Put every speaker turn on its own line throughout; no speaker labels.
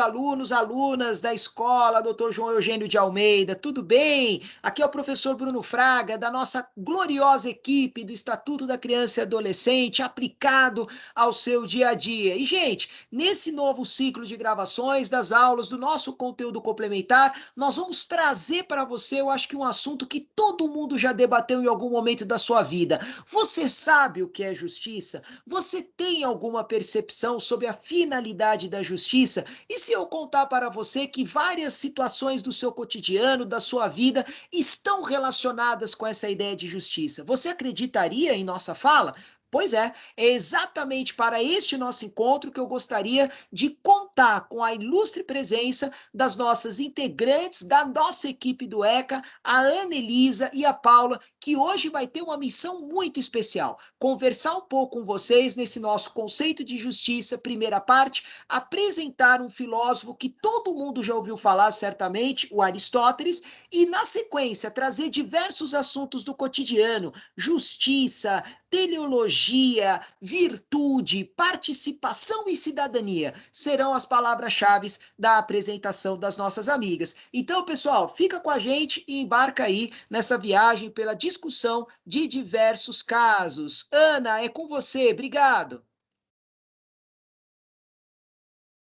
Alunos, alunas da escola Dr. João Eugênio de Almeida, tudo bem? Aqui é o professor Bruno Fraga, da nossa gloriosa equipe do Estatuto da Criança e Adolescente, aplicado ao seu dia a dia. E, gente, nesse novo ciclo de gravações das aulas do nosso conteúdo complementar, nós vamos trazer para você, eu acho que um assunto que todo mundo já debateu em algum momento da sua vida. Você sabe o que é justiça? Você tem alguma percepção sobre a finalidade da justiça? E se eu contar para você que várias situações do seu cotidiano, da sua vida, estão relacionadas com essa ideia de justiça? Você acreditaria em nossa fala? Pois é exatamente para este nosso encontro que eu gostaria de contar com a ilustre presença das nossas integrantes da nossa equipe do ECA, a Ana Elisa e a Paula, que hoje vai ter uma missão muito especial: conversar um pouco com vocês nesse nosso conceito de justiça, primeira parte, apresentar um filósofo que todo mundo já ouviu falar certamente, o Aristóteles, e na sequência trazer diversos assuntos do cotidiano: justiça, teleologia, virtude, participação e cidadania. Serão as palavras-chave da apresentação das nossas amigas. Então, pessoal, fica com a gente e embarca aí nessa viagem pela discussão de diversos casos. Ana, é com você. Obrigado.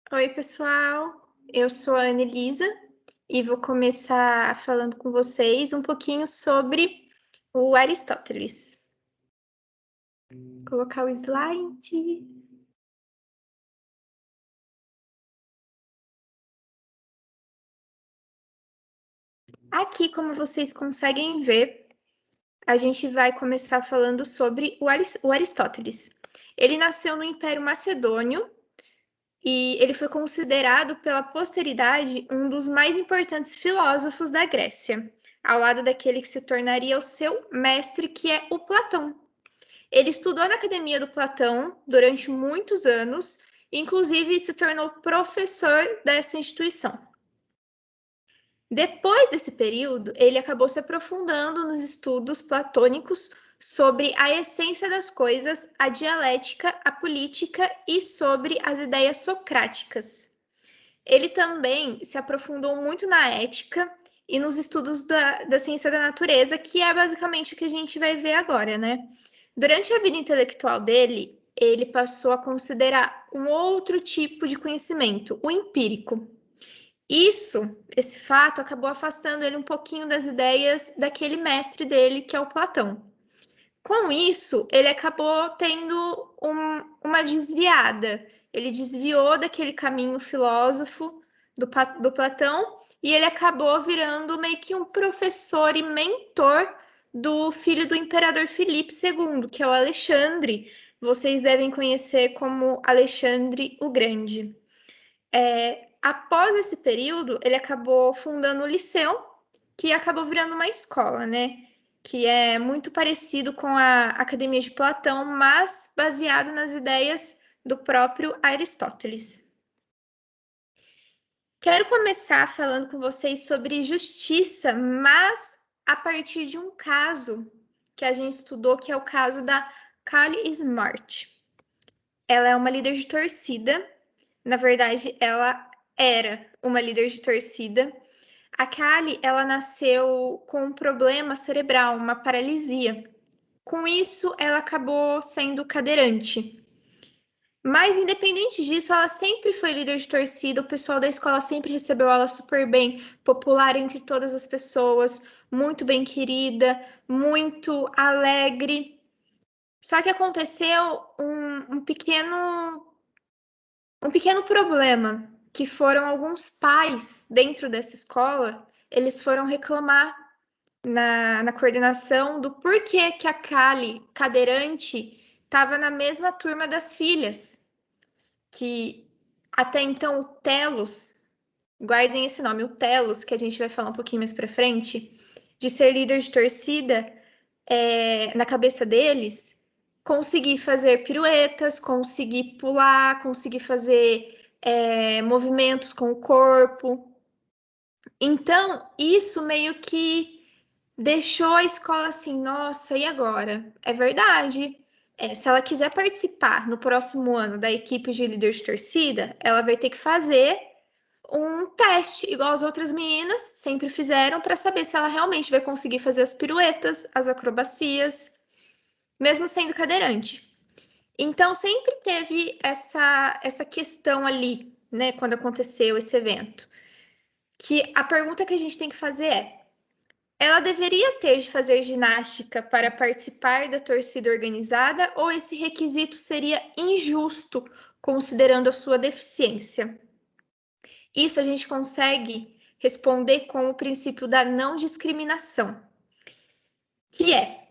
Oi, pessoal. Eu sou a Ana Elisa e vou começar falando com vocês um pouquinho sobre o Aristóteles. Vou colocar o slide. Aqui, como vocês conseguem ver, a gente vai começar falando sobre o Aristóteles. Ele nasceu no Império Macedônio e ele foi considerado pela posteridade um dos mais importantes filósofos da Grécia, ao lado daquele que se tornaria o seu mestre, que é o Platão. Ele estudou na Academia do Platão durante muitos anos, inclusive se tornou professor dessa instituição. Depois desse período, ele acabou se aprofundando nos estudos platônicos sobre a essência das coisas, a dialética, a política e sobre as ideias socráticas. Ele também se aprofundou muito na ética e nos estudos da ciência da natureza, que é basicamente o que a gente vai ver agora, né? Durante a vida intelectual dele, ele passou a considerar um outro tipo de conhecimento, o empírico. Esse fato, acabou afastando ele um pouquinho das ideias daquele mestre dele, que é o Platão. Com isso, ele acabou tendo uma desviada. Ele desviou daquele caminho filósofo do Platão e ele acabou virando meio que um professor e mentor do filho do imperador Filipe II, que é o Alexandre. Vocês devem conhecer como Alexandre o Grande. Após esse período, ele acabou fundando o Liceu, que acabou virando uma escola, né? Que é muito parecido com a Academia de Platão, mas baseado nas ideias do próprio Aristóteles. Quero começar falando com vocês sobre justiça, mas a partir de um caso que a gente estudou, que é o caso da Kali Smart. Ela é uma líder de torcida. Na verdade, ela era uma líder de torcida. A Kali, ela nasceu com um problema cerebral, uma paralisia. Com isso, ela acabou sendo cadeirante. Mas, independente disso, ela sempre foi líder de torcida. O pessoal da escola sempre recebeu ela super bem, popular entre todas as pessoas, muito bem querida, muito alegre. Só que aconteceu um pequeno problema, que foram alguns pais dentro dessa escola, eles foram reclamar na coordenação do porquê que a Kali, cadeirante, estava na mesma turma das filhas, que até então o Telos, guardem esse nome, o Telos, que a gente vai falar um pouquinho mais para frente, de ser líder de torcida, na cabeça deles, conseguir fazer piruetas, conseguir pular, conseguir fazer movimentos com o corpo. Então, isso meio que deixou a escola assim, nossa, e agora? É verdade. Se ela quiser participar no próximo ano da equipe de líder de torcida, ela vai ter que fazer um teste, igual as outras meninas sempre fizeram, para saber se ela realmente vai conseguir fazer as piruetas, as acrobacias, mesmo sendo cadeirante. Então, sempre teve essa questão ali, né, quando aconteceu esse evento. Que a pergunta que a gente tem que fazer é: ela deveria ter de fazer ginástica para participar da torcida organizada ou esse requisito seria injusto, considerando a sua deficiência? Isso a gente consegue responder com o princípio da não discriminação, que é: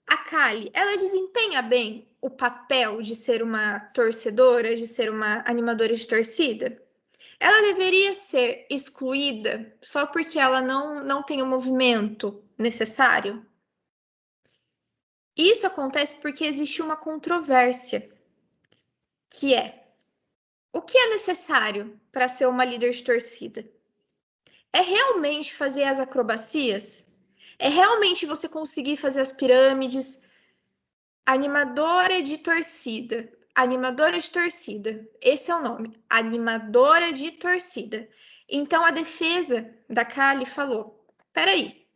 a Kali, ela desempenha bem o papel de ser uma torcedora, de ser uma animadora de torcida? Ela deveria ser excluída só porque ela não tem o movimento necessário? Isso acontece porque existe uma controvérsia, que é: o que é necessário para ser uma líder de torcida? É realmente fazer as acrobacias? É realmente você conseguir fazer as pirâmides? Animadora de torcida. Animadora de torcida. Esse é o nome. Animadora de torcida. Então a defesa da Kali falou: peraí,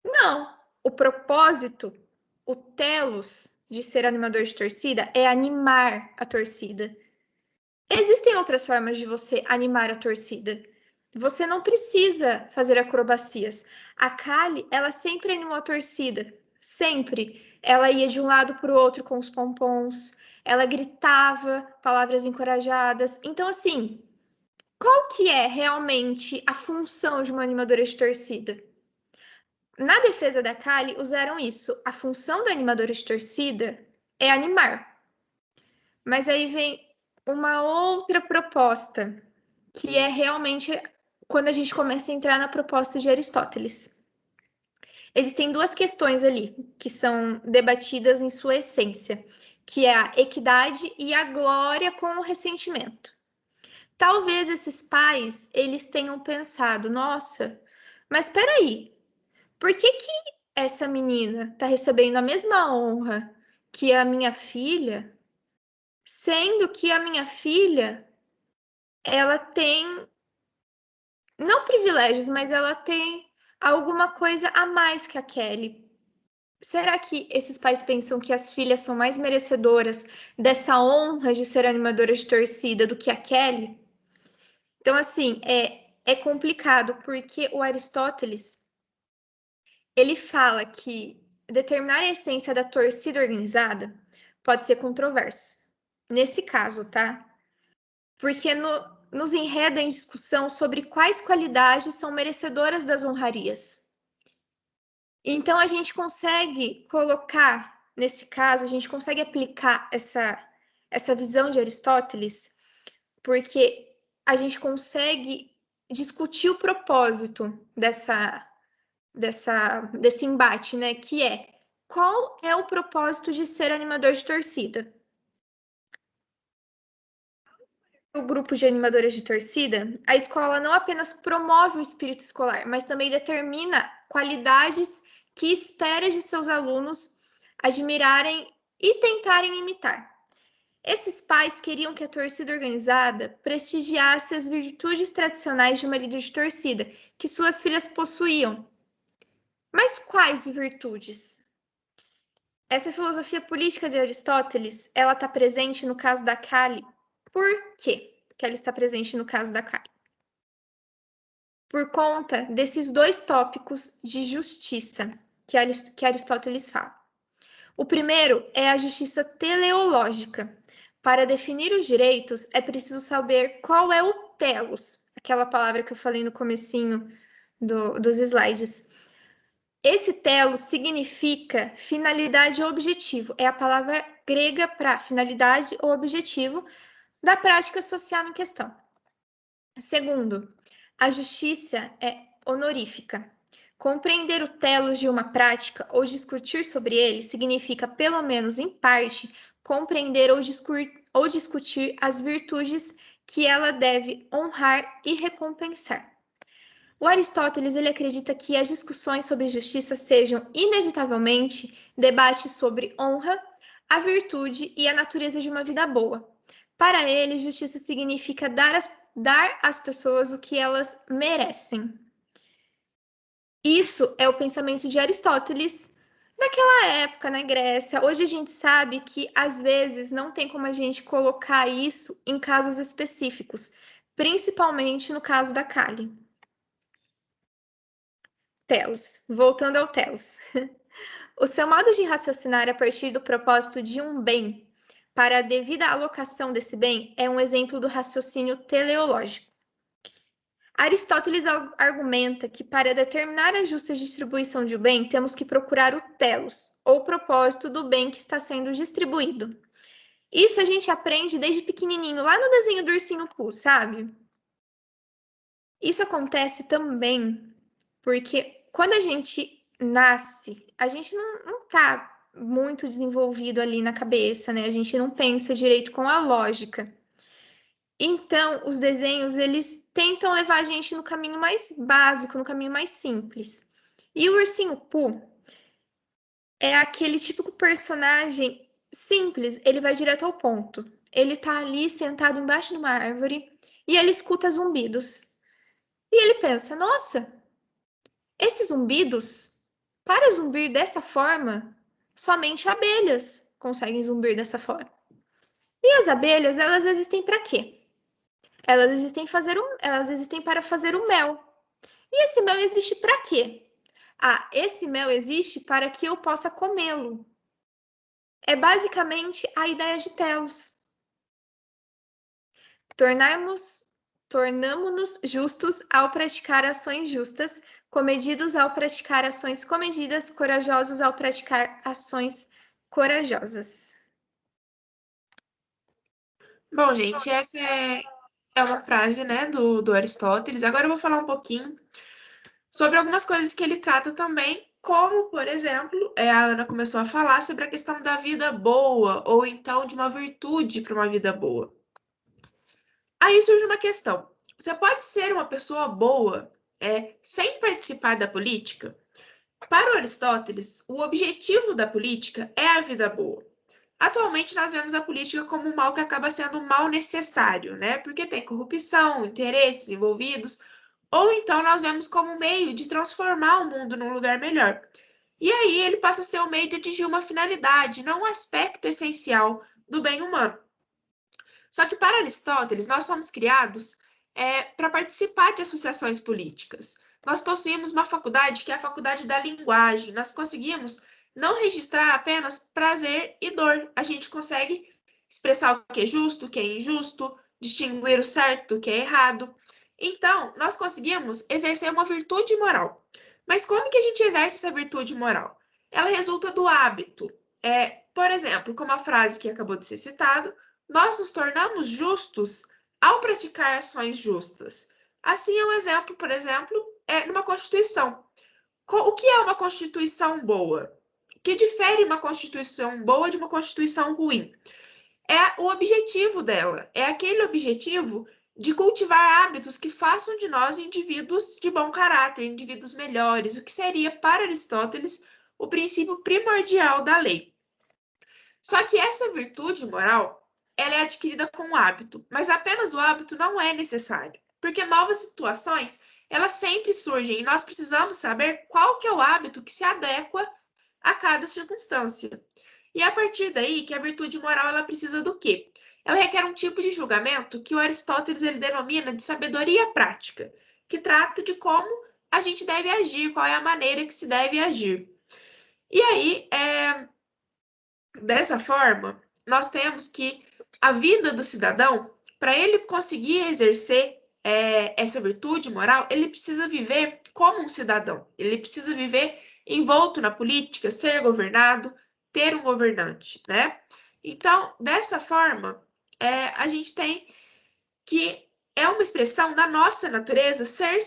não. O propósito, o telos de ser animador de torcida é animar a torcida. Existem outras formas de você animar a torcida. Você não precisa fazer acrobacias. A Kali, ela sempre animou a torcida. Sempre. Ela ia de um lado para o outro com os pompons. Ela gritava palavras encorajadas. Então, assim, qual que é realmente a função de uma animadora de torcida? Na defesa da Kali, usaram isso. A função da animadora de torcida é animar. Mas aí vem uma outra proposta, que é realmente quando a gente começa a entrar na proposta de Aristóteles. Existem duas questões ali que são debatidas em sua essência, que é a equidade e a glória com o ressentimento. Talvez esses pais, eles tenham pensado: nossa, mas espera aí, por que essa menina está recebendo a mesma honra que a minha filha, sendo que a minha filha, ela tem, não privilégios, mas ela tem alguma coisa a mais que a Kelly? Será que esses pais pensam que as filhas são mais merecedoras dessa honra de ser animadora de torcida do que a Kelly? Então, assim, é complicado, porque o Aristóteles, ele fala que determinar a essência da torcida organizada pode ser controverso. Nesse caso, tá? Porque nos enreda em discussão sobre quais qualidades são merecedoras das honrarias. Então, a gente consegue colocar, nesse caso, a gente consegue aplicar essa visão de Aristóteles, porque a gente consegue discutir o propósito desse embate, né? Que é: qual é o propósito de ser animador de torcida? O grupo de animadoras de torcida, a escola não apenas promove o espírito escolar, mas também determina qualidades que espera de seus alunos admirarem e tentarem imitar. Esses pais queriam que a torcida organizada prestigiasse as virtudes tradicionais de uma líder de torcida que suas filhas possuíam. Mas quais virtudes? Essa filosofia política de Aristóteles, ela está presente no caso da Kali. Por quê que ela está presente no caso da Kali? Por conta desses dois tópicos de justiça que Aristóteles fala. O primeiro é a justiça teleológica. Para definir os direitos, é preciso saber qual é o telos, aquela palavra que eu falei no comecinho dos slides. Esse telos significa finalidade ou objetivo. É a palavra grega para finalidade ou objetivo da prática social em questão. Segundo, a justiça é honorífica. Compreender o telos de uma prática ou discutir sobre ele significa, pelo menos em parte, compreender ou discutir as virtudes que ela deve honrar e recompensar. O Aristóteles, ele acredita que as discussões sobre justiça sejam, inevitavelmente, debates sobre honra, a virtude e a natureza de uma vida boa. Para ele, justiça significa dar às pessoas o que elas merecem. Isso é o pensamento de Aristóteles naquela época, na Grécia. Hoje a gente sabe que, às vezes, não tem como a gente colocar isso em casos específicos, principalmente no caso da Kali. Telos. Voltando ao Telos. O seu modo de raciocinar a partir do propósito de um bem para a devida alocação desse bem é um exemplo do raciocínio teleológico. Aristóteles argumenta que para determinar a justa distribuição de um bem, temos que procurar o telos, ou propósito do bem que está sendo distribuído. Isso a gente aprende desde pequenininho, lá no desenho do Ursinho Pooh, sabe? Isso acontece também porque quando a gente nasce, a gente não tá muito desenvolvido ali na cabeça, né? A gente não pensa direito com a lógica. Então, os desenhos, eles tentam levar a gente no caminho mais básico, no caminho mais simples. E o Ursinho Pooh é aquele típico personagem simples, ele vai direto ao ponto. Ele tá ali sentado embaixo de uma árvore e ele escuta zumbidos. E ele pensa, nossa, esses zumbidos, para zumbir dessa forma, somente abelhas conseguem zumbir dessa forma. E as abelhas, elas existem para quê? Elas existem para fazer o mel. E esse mel existe para quê? Ah, esse mel existe para que eu possa comê-lo. É basicamente a ideia de Telos. Tornamo-nos justos ao praticar ações justas, comedidos ao praticar ações comedidas, corajosos ao praticar ações corajosas.
Bom, gente, essa é uma frase, né, do Aristóteles. Agora eu vou falar um pouquinho sobre algumas coisas que ele trata também, como, por exemplo, a Ana começou a falar sobre a questão da vida boa, ou então de uma virtude para uma vida boa. Aí surge uma questão. Você pode ser uma pessoa boa sem participar da política? Para Aristóteles, o objetivo da política é a vida boa. Atualmente, nós vemos a política como um mal que acaba sendo um mal necessário, né? Porque tem corrupção, interesses envolvidos, ou então nós vemos como um meio de transformar o mundo num lugar melhor. E aí ele passa a ser o meio de atingir uma finalidade, não um aspecto essencial do bem humano. Só que para Aristóteles, nós somos criados para participar de associações políticas. Nós possuímos uma faculdade que é a faculdade da linguagem. Nós conseguimos não registrar apenas prazer e dor. A gente consegue expressar o que é justo, o que é injusto, distinguir o certo do que é errado. Então, nós conseguimos exercer uma virtude moral. Mas como que a gente exerce essa virtude moral? Ela resulta do hábito. Por exemplo, como a frase que acabou de ser citada, nós nos tornamos justos ao praticar ações justas. Assim é um exemplo, por exemplo, numa Constituição. O que é uma Constituição boa? O que difere uma Constituição boa de uma Constituição ruim? É o objetivo dela, é aquele objetivo de cultivar hábitos que façam de nós indivíduos de bom caráter, indivíduos melhores, o que seria, para Aristóteles, o princípio primordial da lei. Só que essa virtude moral, ela é adquirida com o hábito, mas apenas o hábito não é necessário, porque novas situações, elas sempre surgem e nós precisamos saber qual que é o hábito que se adequa a cada circunstância. E é a partir daí que a virtude moral, ela precisa do quê? Ela requer um tipo de julgamento que o Aristóteles ele denomina de sabedoria prática, que trata de como a gente deve agir, qual é a maneira que se deve agir. E aí, dessa forma, nós temos que a vida do cidadão, para ele conseguir exercer essa virtude moral, ele precisa viver como um cidadão. Ele precisa viver envolto na política, ser governado, ter um governante, né? Então, dessa forma, a gente tem que é uma expressão da nossa natureza ser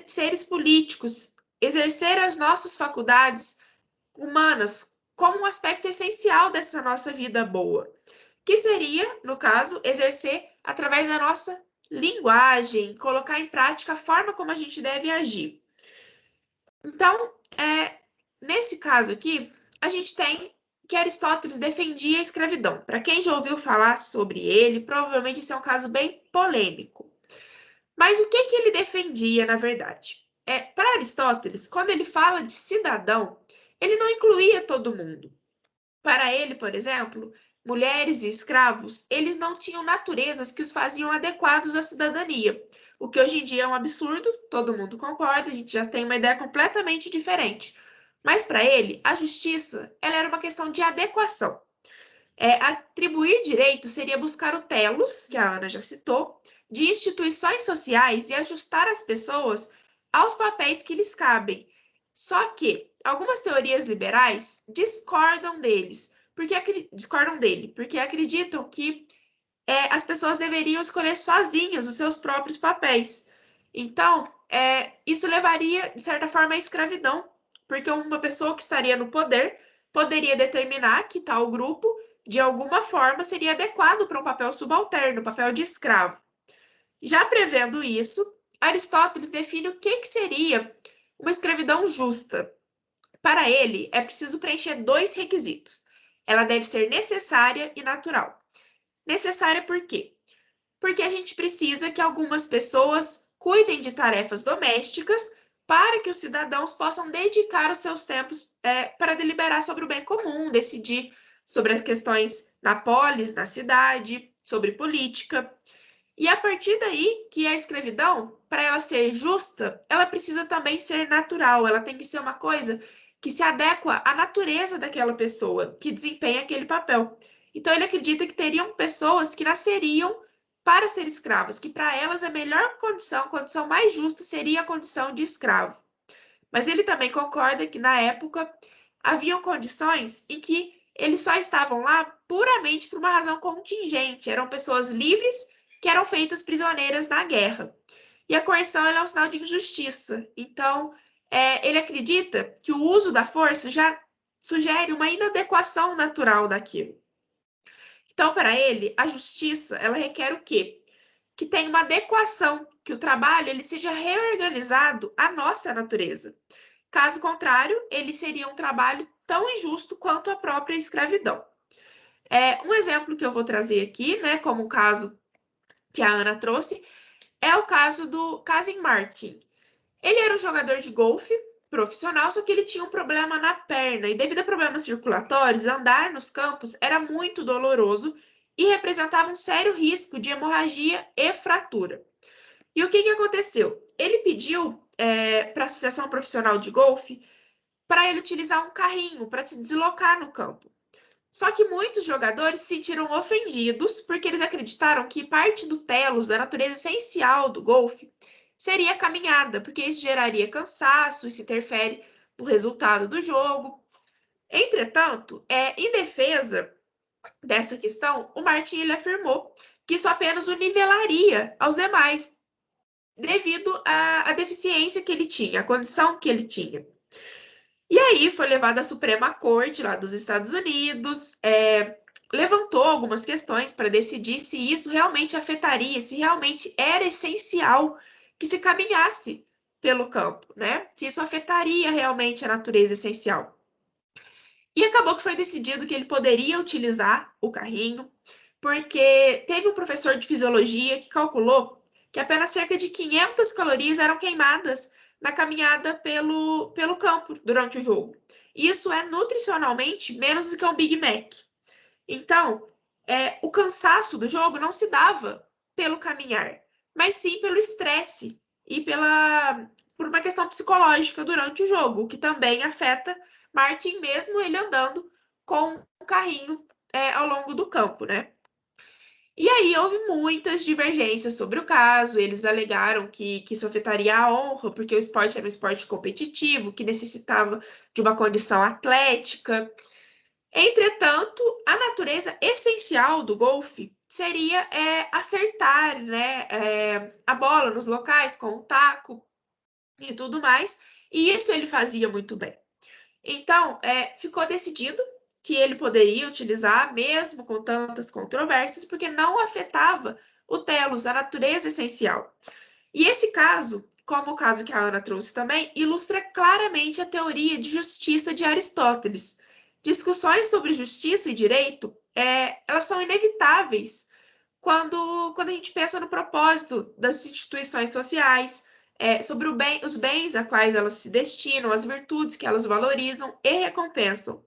seres políticos, exercer as nossas faculdades humanas como um aspecto essencial dessa nossa vida boa, que seria, no caso, exercer através da nossa linguagem, colocar em prática a forma como a gente deve agir. Então, nesse caso aqui, a gente tem que Aristóteles defendia a escravidão. Para quem já ouviu falar sobre ele, provavelmente esse é um caso bem polêmico. Mas o que ele defendia, na verdade? Para Aristóteles, quando ele fala de cidadão, ele não incluía todo mundo. Para ele, por exemplo, mulheres e escravos, eles não tinham naturezas que os faziam adequados à cidadania. O que hoje em dia é um absurdo, todo mundo concorda, a gente já tem uma ideia completamente diferente. Mas para ele, a justiça, ela era uma questão de adequação. Atribuir direito seria buscar o telos, que a Ana já citou, de instituições sociais e ajustar as pessoas aos papéis que lhes cabem. Só que algumas teorias liberais discordam dele, porque acreditam que as pessoas deveriam escolher sozinhas os seus próprios papéis. Então, isso levaria, de certa forma, à escravidão, porque uma pessoa que estaria no poder poderia determinar que tal grupo, de alguma forma, seria adequado para um papel subalterno, papel de escravo. Já prevendo isso, Aristóteles define o que seria uma escravidão justa. Para ele, é preciso preencher 2 requisitos. Ela deve ser necessária e natural. Necessária por quê? Porque a gente precisa que algumas pessoas cuidem de tarefas domésticas para que os cidadãos possam dedicar os seus tempos para deliberar sobre o bem comum, decidir sobre as questões na polis, na cidade, sobre política. E a partir daí que a escravidão, para ela ser justa, ela precisa também ser natural, ela tem que ser uma coisa que se adequa à natureza daquela pessoa que desempenha aquele papel. Então ele acredita que teriam pessoas que nasceriam para ser escravas, que para elas a melhor condição, a condição mais justa seria a condição de escravo. Mas ele também concorda que na época haviam condições em que eles só estavam lá puramente por uma razão contingente, eram pessoas livres que eram feitas prisioneiras na guerra. E a coerção é um sinal de injustiça. Então, ele acredita que o uso da força já sugere uma inadequação natural daquilo. Então, para ele, a justiça, ela requer o quê? Que tenha uma adequação, que o trabalho ele seja reorganizado à nossa natureza. Caso contrário, ele seria um trabalho tão injusto quanto a própria escravidão. Um exemplo que eu vou trazer aqui, né, como um caso que a Ana trouxe, é o caso do Casey Martin. Ele era um jogador de golfe profissional, só que ele tinha um problema na perna, e devido a problemas circulatórios, andar nos campos era muito doloroso e representava um sério risco de hemorragia e fratura. E o que aconteceu? Ele pediu para a Associação Profissional de Golfe para ele utilizar um carrinho para se deslocar no campo. Só que muitos jogadores se sentiram ofendidos porque eles acreditaram que parte do telos, da natureza essencial do golfe, seria a caminhada, porque isso geraria cansaço, isso interfere no resultado do jogo. Entretanto, em defesa dessa questão, o Martin ele afirmou que isso apenas o nivelaria aos demais, devido à deficiência que ele tinha, a condição que ele tinha. E aí foi levado à Suprema Corte lá dos Estados Unidos, levantou algumas questões para decidir se isso realmente afetaria, se realmente era essencial que se caminhasse pelo campo, né? Se isso afetaria realmente a natureza essencial. E acabou que foi decidido que ele poderia utilizar o carrinho, porque teve um professor de fisiologia que calculou que apenas cerca de 500 calorias eram queimadas na caminhada pelo campo durante o jogo. Isso é nutricionalmente menos do que um Big Mac. Então, o cansaço do jogo não se dava pelo caminhar, mas sim pelo estresse e por uma questão psicológica durante o jogo, o que também afeta Martin, mesmo ele andando com um carrinho ao longo do campo, né? E aí houve muitas divergências sobre o caso, eles alegaram que isso afetaria a honra, porque o esporte era um esporte competitivo, que necessitava de uma condição atlética. Entretanto, a natureza essencial do golfe seria acertar, né, a bola nos locais com o taco e tudo mais, e isso ele fazia muito bem. Então, ficou decidido que ele poderia utilizar, mesmo com tantas controvérsias, porque não afetava o telos, a natureza essencial. E esse caso, como o caso que a Ana trouxe também, ilustra claramente a teoria de justiça de Aristóteles, discussões sobre justiça e direito, elas são inevitáveis quando a gente pensa no propósito das instituições sociais, sobre os bens a quais elas se destinam, as virtudes que elas valorizam e recompensam.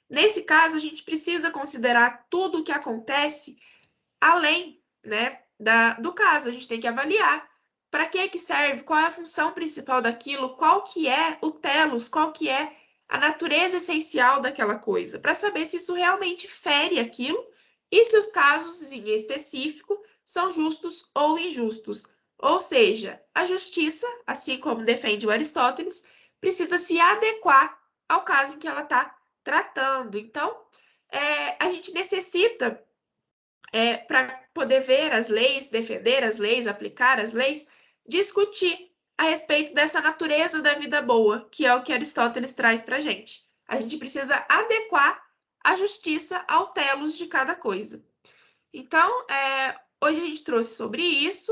Nesse caso, a gente precisa considerar tudo o que acontece além, né, do caso. A gente tem que avaliar para que serve, qual é a função principal daquilo, qual que é o telos, qual que é a natureza essencial daquela coisa, para saber se isso realmente fere aquilo e se os casos em específico são justos ou injustos. Ou seja, a justiça, assim como defende o Aristóteles, precisa se adequar ao caso em que ela está tratando. Então, a gente necessita, para poder ver as leis, defender as leis, aplicar as leis, discutir a respeito dessa natureza da vida boa, que é o que Aristóteles traz para a gente. A gente precisa adequar a justiça ao telos de cada coisa. Então, hoje a gente trouxe sobre isso,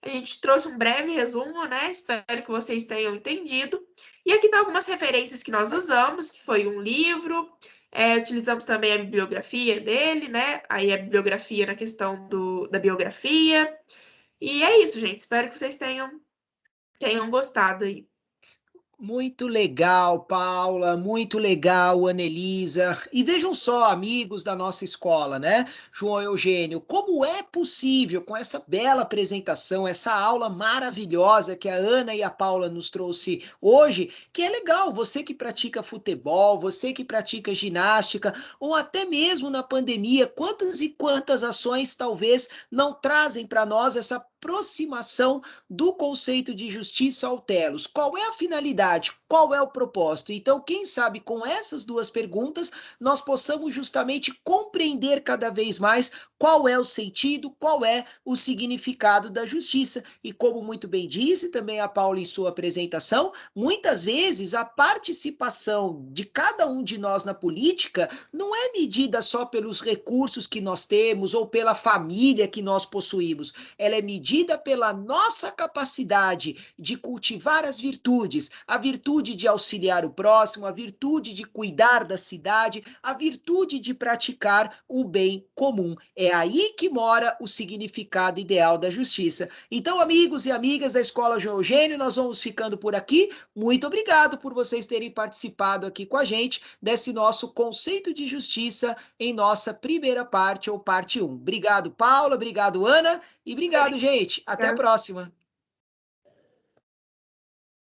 a gente trouxe um breve resumo, né? Espero que vocês tenham entendido. E aqui estão algumas referências que nós usamos, que foi um livro, utilizamos também a bibliografia dele, né? Aí a bibliografia na questão da biografia. E é isso, gente. Espero que vocês tenham gostado aí.
Muito legal, Paula, muito legal, Anelisa. E vejam só, amigos da nossa escola, né? João Eugênio, como é possível, com essa bela apresentação, essa aula maravilhosa que a Ana e a Paula nos trouxe hoje, que é legal, você que pratica futebol, você que pratica ginástica, ou até mesmo na pandemia, quantas e quantas ações talvez não trazem para nós essa aproximação do conceito de justiça ao telos. Qual é a finalidade? Qual é o propósito? Então, quem sabe com essas duas perguntas nós possamos justamente compreender cada vez mais qual é o sentido, qual é o significado da justiça. E como muito bem disse também a Paula em sua apresentação, muitas vezes a participação de cada um de nós na política não é medida só pelos recursos que nós temos ou pela família que nós possuímos, ela é medida pela nossa capacidade de cultivar as virtudes, a virtude de auxiliar o próximo, a virtude de cuidar da cidade, a virtude de praticar o bem comum. É aí que mora o significado ideal da justiça. Então, amigos e amigas da Escola João Eugênio, nós vamos ficando por aqui. Muito obrigado por vocês terem participado aqui com a gente desse nosso conceito de justiça em nossa primeira parte ou parte 1. Obrigado, Paula, obrigado, Ana, e obrigado, gente. Até a próxima.